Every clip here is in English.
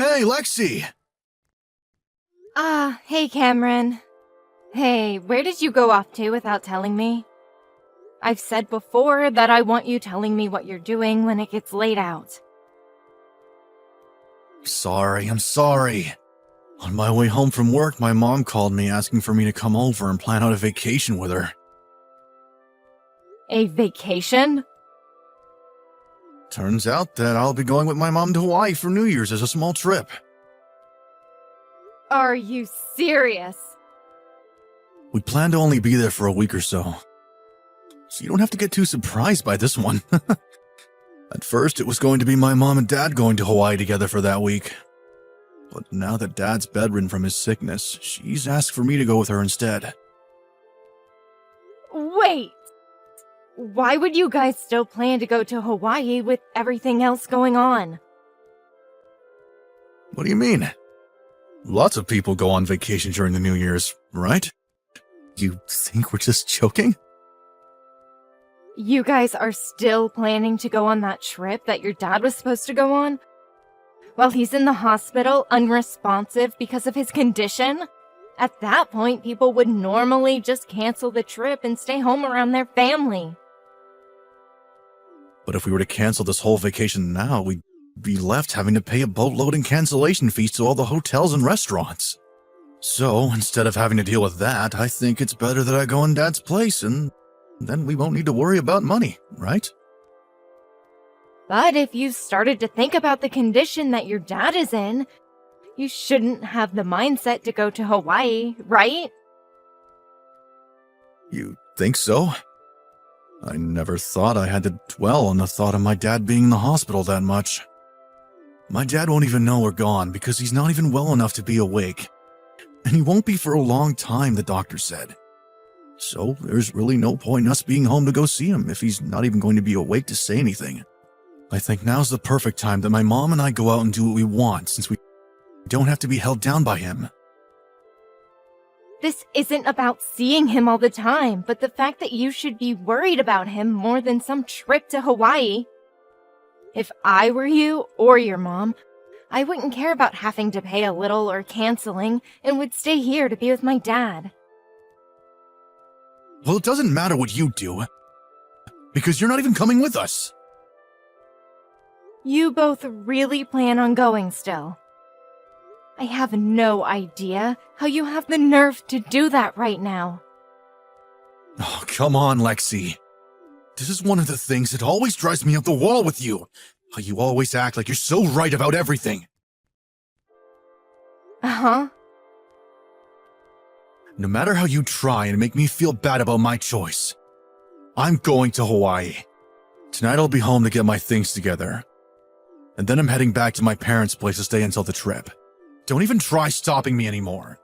Hey, Lexi! Hey Cameron. Hey, where did you go off to without telling me? I've said before that I want you telling me what you're doing when it gets laid out. I'm sorry. On my way home from work, my mom called me asking for me to come over and plan out a vacation with her. A vacation? Turns out that I'll be going with my mom to Hawaii for New Year's as a small trip. Are you serious? We plan to only be there for a week or so. So you don't have to get too surprised by this one. At first, it was going to be my mom and dad going to Hawaii together for that week. But now that dad's bedridden from his sickness, she's asked for me to go with her instead. Wait! Why would you guys still plan to go to Hawaii with everything else going on? What do you mean? Lots of people go on vacation during the New Year's, right? You think we're just joking? You guys are still planning to go on that trip that your dad was supposed to go on? While he's in the hospital, unresponsive because of his condition? At that point, people would normally just cancel the trip and stay home around their family. But if we were to cancel this whole vacation now, we'd be left having to pay a boatload in cancellation fees to all the hotels and restaurants. So, instead of having to deal with that, I think it's better that I go in Dad's place, and then we won't need to worry about money, right? But if you've started to think about the condition that your dad is in, you shouldn't have the mindset to go to Hawaii, right? You think so? I never thought I had to dwell on the thought of my dad being in the hospital that much. My dad won't even know we're gone because he's not even well enough to be awake. And he won't be for a long time, the doctor said. So there's really no point in us being home to go see him if he's not even going to be awake to say anything. I think now's the perfect time that my mom and I go out and do what we want since we don't have to be held down by him. This isn't about seeing him all the time, but the fact that you should be worried about him more than some trip to Hawaii. If I were you or your mom, I wouldn't care about having to pay a little or canceling and would stay here to be with my dad. Well, it doesn't matter what you do, because you're not even coming with us. You both really plan on going still. I have no idea how you have the nerve to do that right now. Oh, come on, Lexi. This is one of the things that always drives me up the wall with you. How you always act like you're so right about everything. Uh-huh. No matter how you try and make me feel bad about my choice, I'm going to Hawaii. Tonight I'll be home to get my things together. And then I'm heading back to my parents' place to stay until the trip. Don't even try stopping me anymore.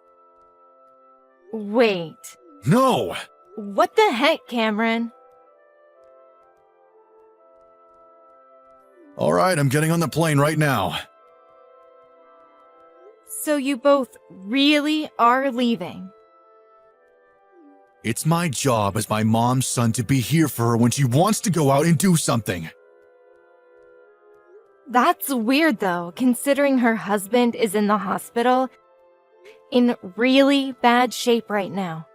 Wait. No! What the heck, Cameron? Alright, I'm getting on the plane right now. So you both really are leaving? It's my job as my mom's son to be here for her when she wants to go out and do something. That's weird though, considering her husband is in the hospital in really bad shape right now.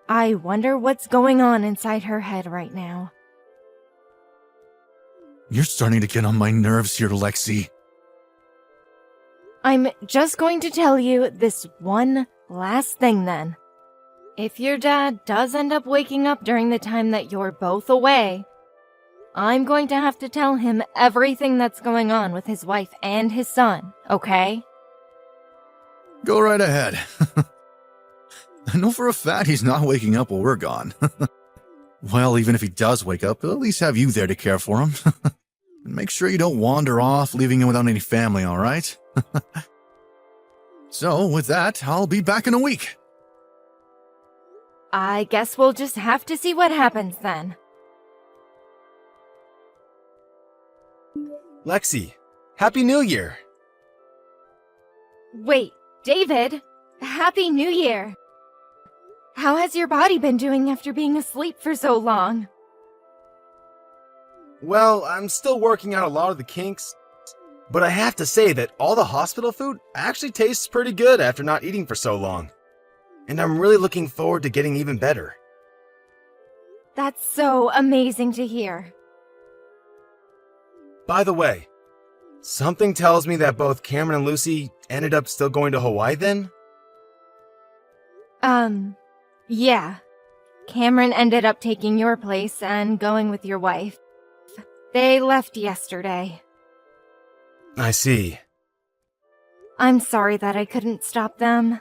I wonder what's going on inside her head right now. You're starting to get on my nerves here, Lexi. I'm just going to tell you this one last thing then. If your dad does end up waking up during the time that you're both away, I'm going to have to tell him everything that's going on with his wife and his son, okay? Go right ahead. I know for a fact he's not waking up while we're gone. Well, even if he does wake up, he'll at least have you there to care for him. And make sure you don't wander off, leaving him without any family, alright? So, with that, I'll be back in a week. I guess we'll just have to see what happens then. Lexi, Happy New Year! Wait, David, Happy New Year! How has your body been doing after being asleep for so long? Well, I'm still working out a lot of the kinks, but I have to say that all the hospital food actually tastes pretty good after not eating for so long. And I'm really looking forward to getting even better. That's so amazing to hear. By the way, something tells me that both Cameron and Lucy ended up still going to Hawaii then? Yeah. Cameron ended up taking your place and going with your wife. They left yesterday. I see. I'm sorry that I couldn't stop them.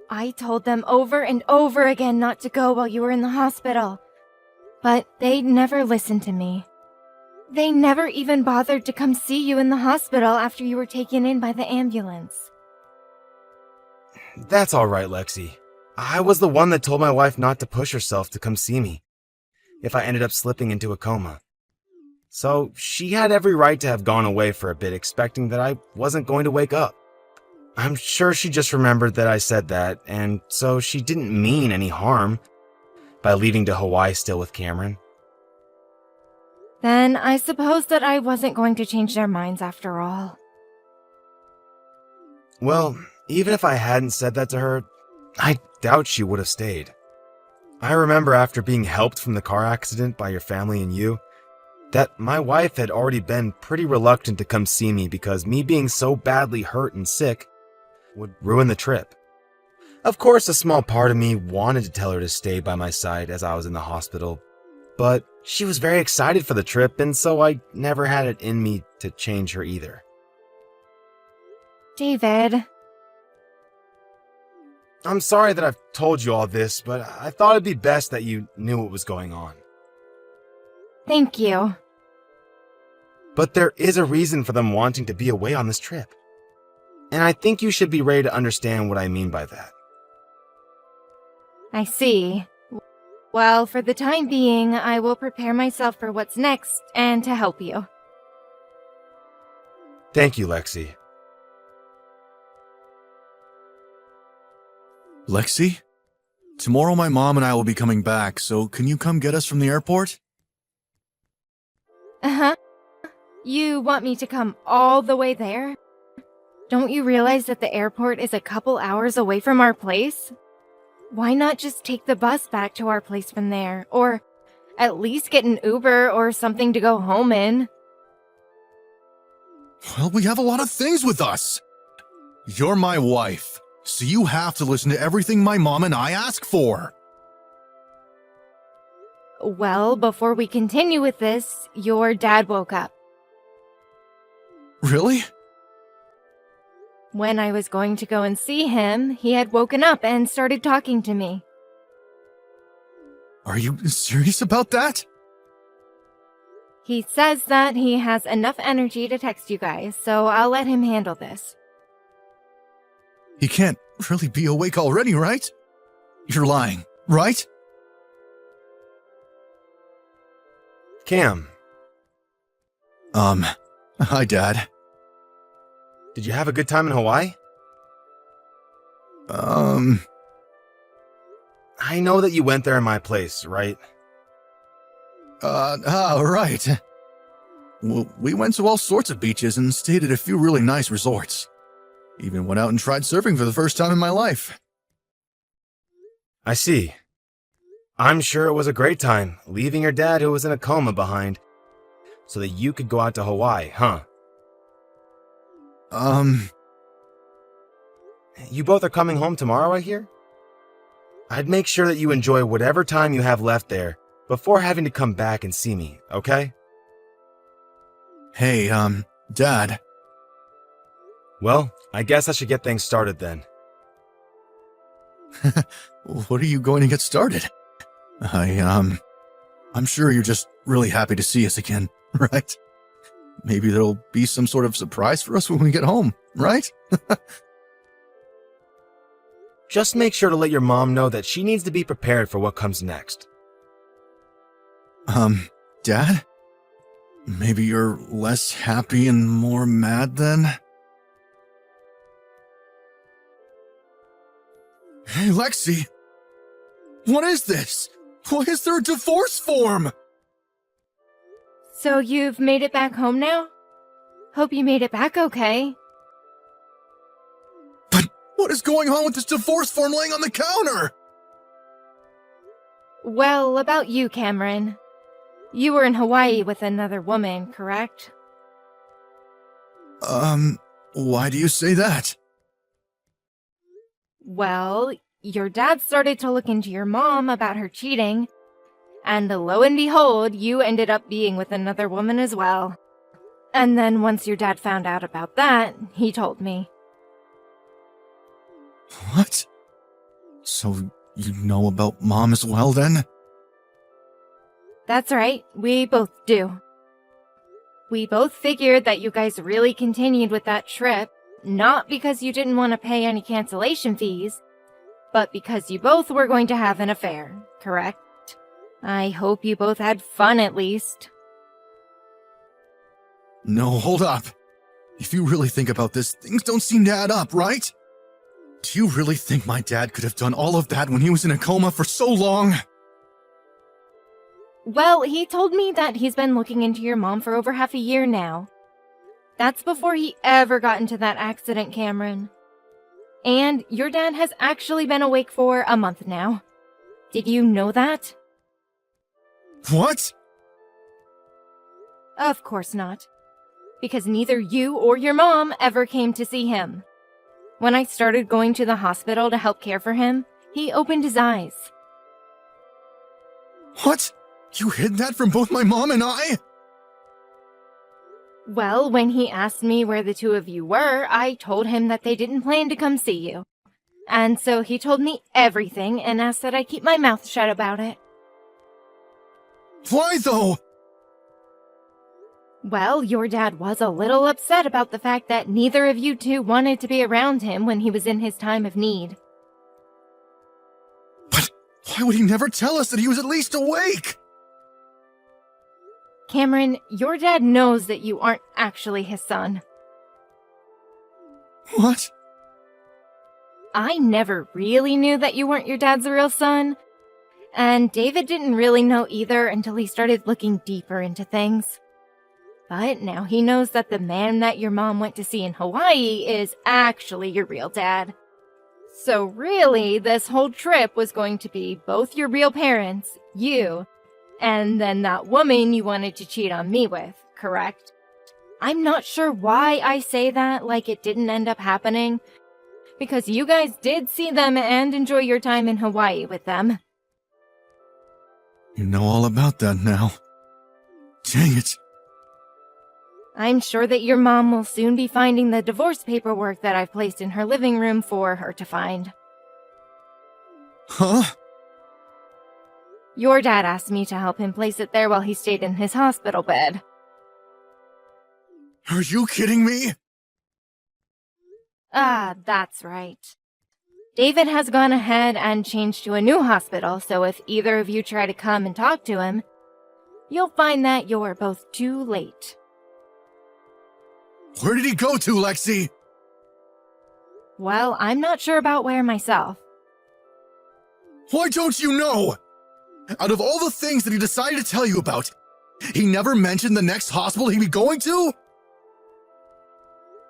I told them over and over again not to go while you were in the hospital. But they never listened to me. They never even bothered to come see you in the hospital after you were taken in by the ambulance. That's alright, Lexi. I was the one that told my wife not to push herself to come see me if I ended up slipping into a coma. So she had every right to have gone away for a bit expecting that I wasn't going to wake up. I'm sure she just remembered that I said that, and so she didn't mean any harm by leaving to Hawaii still with Cameron. Then I suppose that I wasn't going to change their minds after all. Well, even if I hadn't said that to her, I doubt she would have stayed. I remember after being helped from the car accident by your family and you, that my wife had already been pretty reluctant to come see me because me being so badly hurt and sick would ruin the trip. Of course, a small part of me wanted to tell her to stay by my side as I was in the hospital, but she was very excited for the trip, and so I never had it in me to change her either. David. I'm sorry that I've told you all this, but I thought it'd be best that you knew what was going on. Thank you. But there is a reason for them wanting to be away on this trip. And I think you should be ready to understand what I mean by that. I see. Well, for the time being, I will prepare myself for what's next and to help you. Thank you, Lexi. Lexi? Tomorrow my mom and I will be coming back, so can you come get us from the airport? Uh-huh. You want me to come all the way there? Don't you realize that the airport is a couple hours away from our place? Why not just take the bus back to our place from there? Or at least get an Uber or something to go home in? Well, we have a lot of things with us. You're my wife, so you have to listen to everything my mom and I ask for. Well, before we continue with this, your dad woke up. Really? When I was going to go and see him, he had woken up and started talking to me. Are you serious about that? He says that he has enough energy to text you guys, so I'll let him handle this. He can't really be awake already, right? You're lying, right? Cam, Hi, Dad. did you have a good time in Hawaii? I know that you went there in my place, right? Right. Well, we went to all sorts of beaches and stayed at a few really nice resorts. Even went out and tried surfing for the first time in my life. I see. I'm sure it was a great time, leaving your dad who was in a coma behind, so that you could go out to Hawaii, huh? You both are coming home tomorrow, I hear? I'd make sure that you enjoy whatever time you have left there before having to come back and see me, okay? Hey, Dad. Well, I guess I should get things started then. What are you going to get started? I'm sure you're just really happy to see us again, right? Maybe there'll be some sort of surprise for us when we get home, right? Just make sure to let your mom know that she needs to be prepared for what comes next. Dad? Maybe you're less happy and more mad then? Hey, Lexi! What is this? Why is there a divorce form? So you've made it back home now? Hope you made it back okay. But what is going on with this divorce form laying on the counter? Well, about you, Cameron. You were in Hawaii with another woman, correct? Why do you say that? Well, your dad started to look into your mom about her cheating, and lo and behold, you ended up being with another woman as well. And then once your dad found out about that, he told me. What? So you know about Mom as well, then? That's right, we both do. We both figured that you guys really continued with that trip, not because you didn't want to pay any cancellation fees, but because you both were going to have an affair, correct? I hope you both had fun at least. No, hold up. If you really think about this, things don't seem to add up, right? Do you really think my dad could have done all of that when he was in a coma for so long? Well, he told me that he's been looking into your mom for over half a year now. That's before he ever got into that accident, Cameron. And your dad has actually been awake for a month now. Did you know that? What? Of course not. Because neither you or your mom ever came to see him. When I started going to the hospital to help care for him, he opened his eyes. What? You hid that from both my mom and I? Well, when he asked me where the two of you were, I told him that they didn't plan to come see you. And so he told me everything and asked that I keep my mouth shut about it. Why, though? Well, your dad was a little upset about the fact that neither of you two wanted to be around him when he was in his time of need. But why would he never tell us that he was at least awake? Cameron, your dad knows that you aren't actually his son. What? I never really knew that you weren't your dad's real son. And David didn't really know either until he started looking deeper into things. But now he knows that the man that your mom went to see in Hawaii is actually your real dad. So really, this whole trip was going to be both your real parents, you, and then that woman you wanted to cheat on me with, correct? I'm not sure why I say that like it didn't end up happening, because you guys did see them and enjoy your time in Hawaii with them. You know all about that now. Dang it. I'm sure that your mom will soon be finding the divorce paperwork that I've placed in her living room for her to find. Huh? Your dad asked me to help him place it there while he stayed in his hospital bed. Are you kidding me? Ah, that's right. David has gone ahead and changed to a new hospital, so if either of you try to come and talk to him, you'll find that you're both too late. Where did he go to, Lexi? Well, I'm not sure about where myself. Why don't you know? Out of all the things that he decided to tell you about, he never mentioned the next hospital he'd be going to?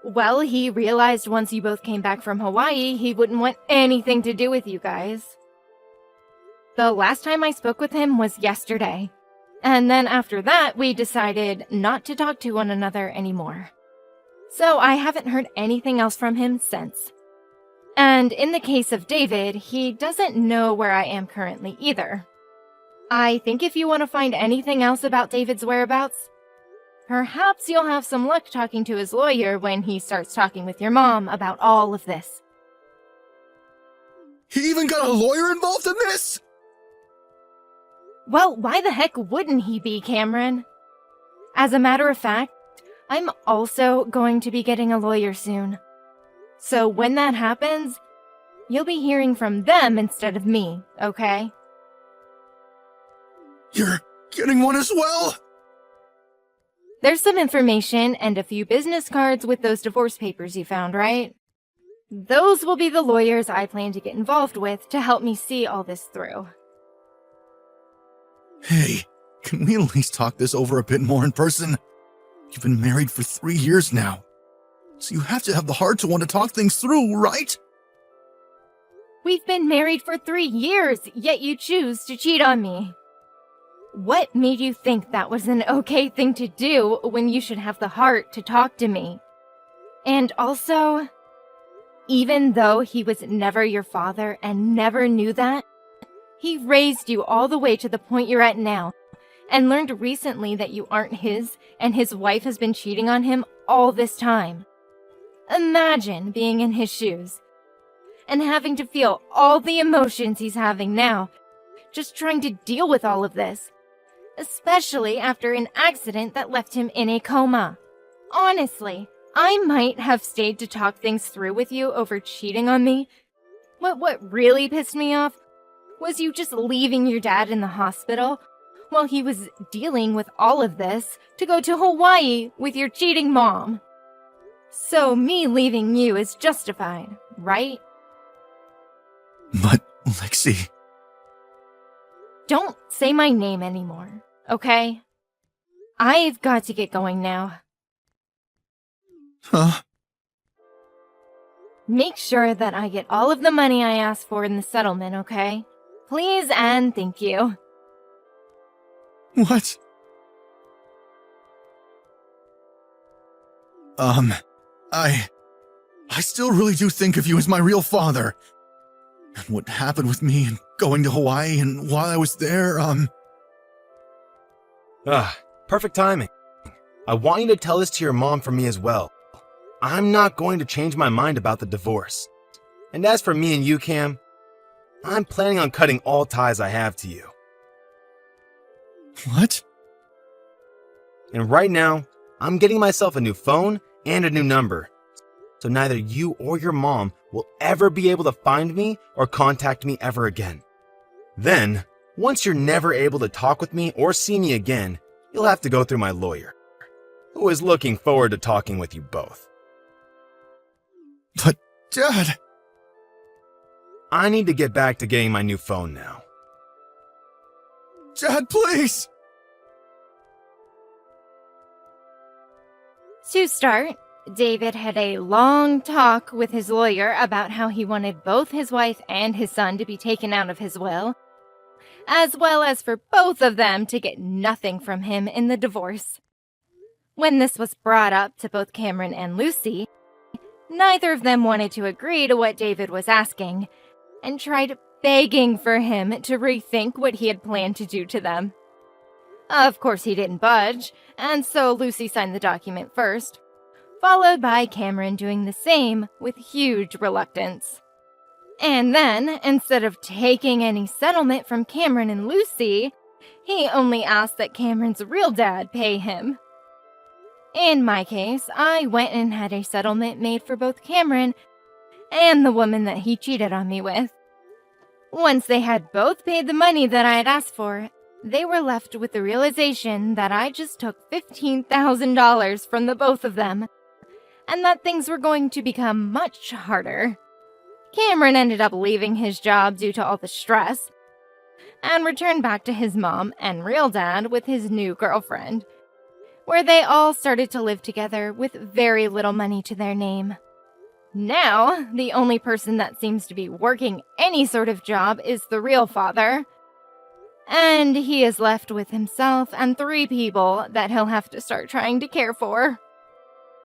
Well, he realized once you both came back from Hawaii, he wouldn't want anything to do with you guys. The last time I spoke with him was yesterday. And then after that, we decided not to talk to one another anymore. So I haven't heard anything else from him since. And in the case of David, he doesn't know where I am currently either. I think if you want to find anything else about David's whereabouts, perhaps you'll have some luck talking to his lawyer when he starts talking with your mom about all of this. He even got a lawyer involved in this? Well, why the heck wouldn't he be, Cameron? As a matter of fact, I'm also going to be getting a lawyer soon. So when that happens, you'll be hearing from them instead of me, okay? You're getting one as well? There's some information and a few business cards with those divorce papers you found, right? Those will be the lawyers I plan to get involved with to help me see all this through. Hey, can we at least talk this over a bit more in person? You've been married for 3 years now. So you have to have the heart to want to talk things through, right? We've been married for 3 years, yet you choose to cheat on me. What made you think that was an okay thing to do when you should have the heart to talk to me? And also, even though he was never your father and never knew that, he raised you all the way to the point you're at now, and learned recently that you aren't his, and his wife has been cheating on him all this time. Imagine being in his shoes, and having to feel all the emotions he's having now, just trying to deal with all of this, especially after an accident that left him in a coma. Honestly, I might have stayed to talk things through with you over cheating on me, but what really pissed me off was you just leaving your dad in the hospital while he was dealing with all of this to go to Hawaii with your cheating mom. So me leaving you is justified, right? But, Lexi... Don't say my name anymore, okay? I've got to get going now. Huh? Make sure that I get all of the money I asked for in the settlement, okay? Please and thank you. What? I still really do think of you as my real father. And what happened with me and going to Hawaii and while I was there, Perfect timing. I want you to tell this to your mom from me as well. I'm not going to change my mind about the divorce. And as for me and you, Cam, I'm planning on cutting all ties I have to you. What? And right now, I'm getting myself a new phone and a new number. So neither you or your mom will ever be able to find me or contact me ever again. Then, once you're never able to talk with me or see me again, you'll have to go through my lawyer, who is looking forward to talking with you both. But, Dad... I need to get back to getting my new phone now. Dad, please! To start, David had a long talk with his lawyer about how he wanted both his wife and his son to be taken out of his will, as well as for both of them to get nothing from him in the divorce. When this was brought up to both Cameron and Lucy, neither of them wanted to agree to what David was asking, and tried begging for him to rethink what he had planned to do to them. Of course he didn't budge, and so Lucy signed the document first, followed by Cameron doing the same with huge reluctance. And then, instead of taking any settlement from Cameron and Lucy, he only asked that Cameron's real dad pay him. In my case, I went and had a settlement made for both Cameron and the woman that he cheated on me with. Once they had both paid the money that I had asked for, they were left with the realization that I just took $15,000 from the both of them, and that things were going to become much harder. Cameron ended up leaving his job due to all the stress, and returned back to his mom and real dad with his new girlfriend, where they all started to live together with very little money to their name. Now, the only person that seems to be working any sort of job is the real father, and he is left with himself and 3 people that he'll have to start trying to care for.